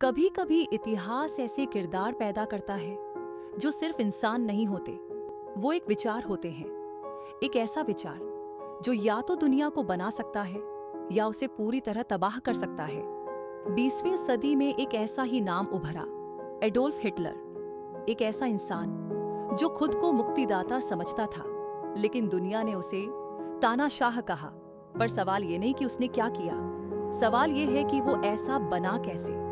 कभी कभी इतिहास ऐसे किरदार पैदा करता है जो सिर्फ इंसान नहीं होते, वो एक विचार होते हैं। एक ऐसा विचार जो या तो दुनिया को बना सकता है या उसे पूरी तरह तबाह कर सकता है। 20वीं सदी में एक ऐसा ही नाम उभरा, एडोल्फ हिटलर। एक ऐसा इंसान जो खुद को मुक्तिदाता समझता था, लेकिन दुनिया ने उसे तानाशाह कहा। पर सवाल ये नहीं कि उसने क्या किया, सवाल ये है कि वो ऐसा बना कैसे।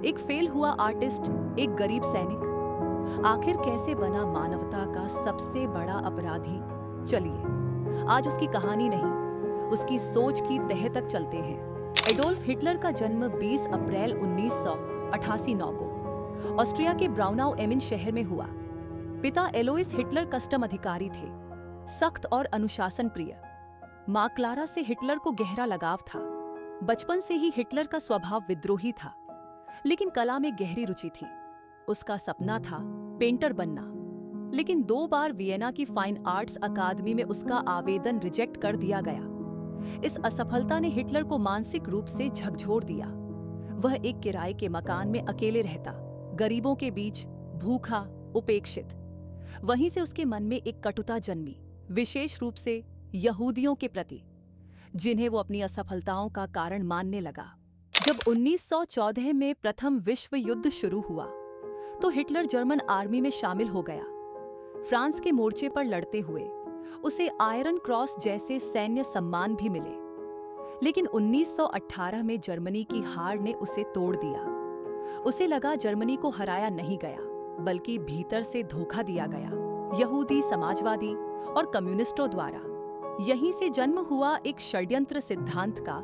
एक फेल हुआ आर्टिस्ट, एक गरीब सैनिक, आखिर कैसे बना मानवता का सबसे बड़ा अपराधी। चलिए आज उसकी कहानी नहीं, उसकी सोच की तह तक चलते हैं। एडोल्फ हिटलर का जन्म 20 अप्रैल 1989 को ऑस्ट्रिया के ब्राउनाउ एमिन शहर में हुआ। पिता एलोइस हिटलर कस्टम अधिकारी थे, सख्त और अनुशासन प्रिय। मां क्लारा से हिटलर को गहरा लगाव था। बचपन से ही हिटलर का स्वभाव विद्रोही था, लेकिन कला में गहरी रुचि थी। उसका सपना था पेंटर बनना, लेकिन 2 बार वियना की फाइन आर्ट्स अकादमी में उसका आवेदन रिजेक्ट कर दिया गया। इस असफलता ने हिटलर को मानसिक रूप से झकझोर दिया। वह एक किराए के मकान में अकेले रहता, गरीबों के बीच, भूखा, उपेक्षित। वहीं से उसके मन में एक कटुता जन्मी, विशेष रूप से यहूदियों के प्रति, जिन्हें वो अपनी असफलताओं का कारण मानने लगा। जब 1914 में प्रथम विश्व युद्ध शुरू हुआ तो हिटलर जर्मन आर्मी में शामिल हो गया। फ्रांस के मोर्चे पर लड़ते हुए उसे आयरन क्रॉस जैसे सैन्य सम्मान भी मिले। लेकिन 1918 में जर्मनी की हार ने उसे तोड़ दिया। उसे लगा जर्मनी को हराया नहीं गया, बल्कि भीतर से धोखा दिया गया, यहूदी, समाजवादी और कम्युनिस्टों द्वारा। यहीं से जन्म हुआ एक षड्यंत्र सिद्धांत का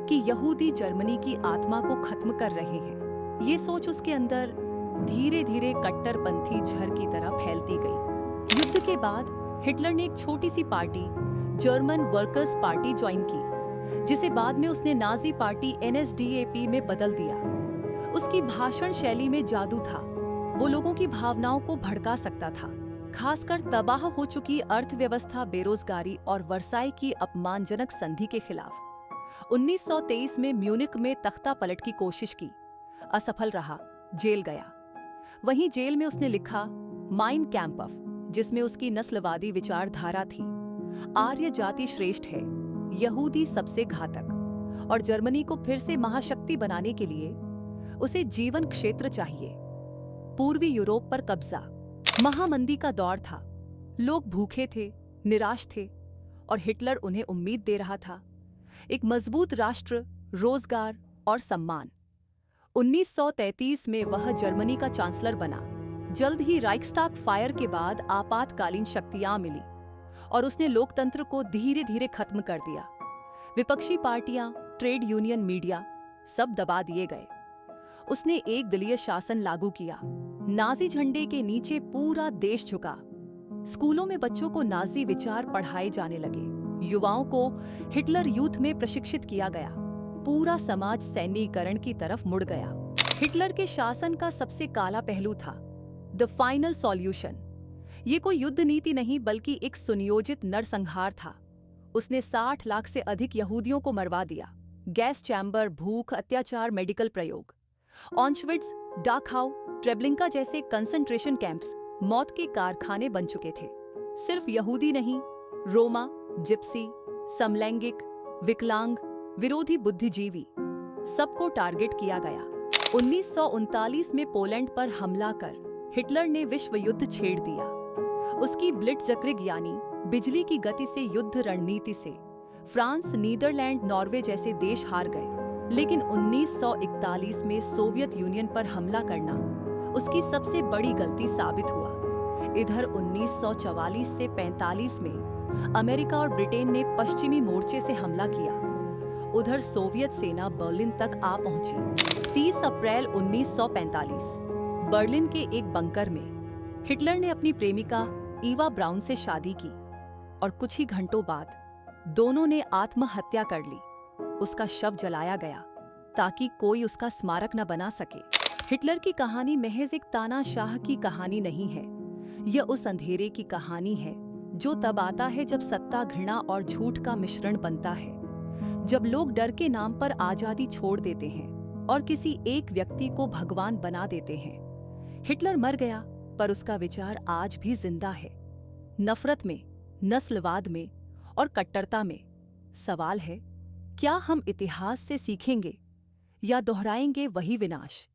कि यहूदी जर्मनी की आत्मा को खत्म कर रहे हैं। ये सोच उसके अंदर धीरे धीरे कट्टरपंथी झर की तरह फैलती गई। युद्ध के बाद हिटलर ने एक छोटी सी party, German workers party join की, जिसे बाद में उसने नाजी पार्टी NSDAP में बदल दिया। उसकी भाषण शैली में जादू था। वो लोगों की भावनाओं को भड़का सकता था, खासकर तबाह हो चुकी अर्थव्यवस्था, बेरोजगारी और वर्साई की अपमानजनक संधि के खिलाफ। 1923 में म्यूनिख में तख्ता पलट की कोशिश की, असफल रहा, जेल गया। वहीं जेल में उसने लिखा माइन कैंपफ, जिसमें उसकी नस्लवादी विचारधारा थी। आर्य जाति श्रेष्ठ है, यहूदी सबसे घातक, और जर्मनी को फिर से महाशक्ति बनाने के लिए उसे जीवन क्षेत्र चाहिए। पूर्वी यूरोप पर कब्जा, महामंदी का दौर था, लोग भूखे थे, निराश थे, और हिटलर उन्हें उम्मीद दे रहा था, एक मजबूत राष्ट्र, रोजगार और सम्मान। 1933 में वह जर्मनी का चांसलर बना। जल्द ही राइक्सटाग फायर के बाद आपातकालीन शक्तियां मिली और उसने लोकतंत्र को धीरे धीरे खत्म कर दिया। विपक्षी पार्टियां, ट्रेड यूनियन, मीडिया सब दबा दिए गए। उसने एक दलीय शासन लागू किया। नाजी झंडे के नीचे पूरा देश झुका। स्कूलों में बच्चों को नाजी विचार पढ़ाए जाने लगे। युवाओं को हिटलर यूथ में प्रशिक्षित किया गया। पूरा समाज सैन्यीकरण की तरफ मुड़ गया। हिटलर के शासन का सबसे काला पहलू था द फाइनल सॉल्यूशन। ये कोई युद्ध नीति नहीं, बल्कि एक सुनियोजित नरसंहार था। उसने 60 लाख से अधिक यहूदियों को मरवा दिया। गैस चैम्बर, भूख, अत्याचार, मेडिकल प्रयोग। ऑन्शविट्स, डाकहाउ, ट्रेब्लिंका जैसे कंसंट्रेशन कैंप्स मौत के कारखाने बन चुके थे। सिर्फ यहूदी नहीं, रोमा, जिप्सी, समलैंगिक, विकलांग, विरोधी बुद्धिजीवी, सबको टारगेट किया गया। 1939 में पोलैंड पर हमला कर हिटलर ने विश्व युद्ध छेड़ दिया। उसकी ब्लिट्ज़क्रिग यानी बिजली की गति से युद्ध रणनीति से फ्रांस, नीदरलैंड, नॉर्वे जैसे देश हार गए। लेकिन 1941 में सोवियत यूनियन पर हमला करना उसकी सबसे बड़ी गलती साबित हुआ। इधर 1944 से 45 में अमेरिका और ब्रिटेन ने पश्चिमी मोर्चे से हमला किया। उधर सोवियत सेना बर्लिन तक आ पहुंची। 30 अप्रैल 1945 बर्लिन के एक बंकर में हिटलर ने अपनी प्रेमिका ईवा ब्राउन से शादी की और कुछ ही घंटों बाद दोनों ने आत्महत्या कर ली। उसका शव जलाया गया ताकि कोई उसका स्मारक न बना सके। हिटलर की कहानी महज एक तानाशाह की कहानी नहीं है। यह उस अंधेरे की कहानी है जो तब आता है जब सत्ता, घृणा और झूठ का मिश्रण बनता है, जब लोग डर के नाम पर आजादी छोड़ देते हैं और किसी एक व्यक्ति को भगवान बना देते हैं। हिटलर मर गया, पर उसका विचार आज भी जिंदा है, नफरत में, नस्लवाद में और कट्टरता में। सवाल है, क्या हम इतिहास से सीखेंगे या दोहराएंगे वही विनाश?